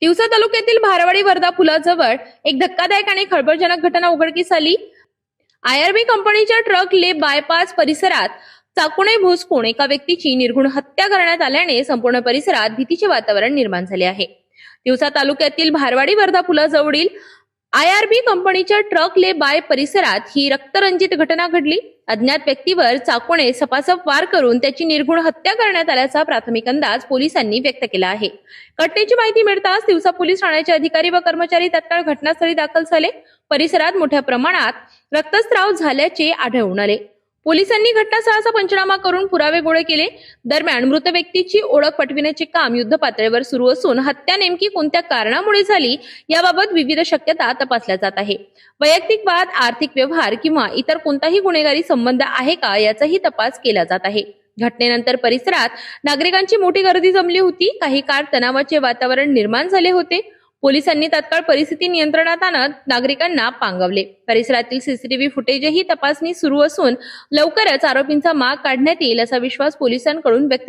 तिवसा तालुक्यातील भारवाडी वर्धा पुलाजवळ एक धक्कादायक आणि खळबळजनक घटना उघडकीस आली। आयआरबी कंपनीच्या ट्रक ले बायपास परिसरात चाकूने भोसकून एका व्यक्तीची निर्घृण हत्या करण्यात आल्याने संपूर्ण परिसरात भीतीचे वातावरण निर्माण झाले आहे। तिवसा तालुक्यातील भारवाडी वर्धा पुलाजवळील आयआरबी कंपनीच्या ट्रक ले बाय परिसरात ही रक्तरंजित घटना घडली। अज्ञात व्यक्तीवर चाकूने सपासप वार करून त्याची निर्घृण हत्या करण्यात आल्याचा प्राथमिक अंदाज पोलिसांनी व्यक्त केला आहे। घटनेची माहिती मिळताच तिवसा पोलीस ठाण्याचे अधिकारी व कर्मचारी तात्काळ घटनास्थळी दाखल झाले। परिसरात मोठ्या प्रमाणात रक्तस्राव झाल्याचे आढळून आले। पोलिसांनी घटनास्थळाचा पंचनामा करून पुरावे गोळे केले। दरम्यान मृत व्यक्तीची ओळख पटविण्याचे काम युद्धपातळीवर सुरू असून हत्या नेमकी कोणत्या कारणामुळे झाली याबाबत विविध शक्यता तपासल्या जात आहे। वैयक्तिक वाद, आर्थिक व्यवहार किंवा इतर कोणताही गुन्हेगारी संबंध आहे का याचाही तपास केला जात आहे। घटनेनंतर परिसरात नागरिकांची मोठी गर्दी जमली होती। काही काळ तणावाचे वातावरण निर्माण झाले होते। पोलिसांनी तात्काळ परिस्थिती नियंत्रणात आणत नागरिकांना पांगवले। परिसरातील सीसीटीव्ही फुटेजही तपासणी सुरू असून लवकरच आरोपींचा माग काढण्यात येईल असा विश्वास पोलिसांकडून व्यक्त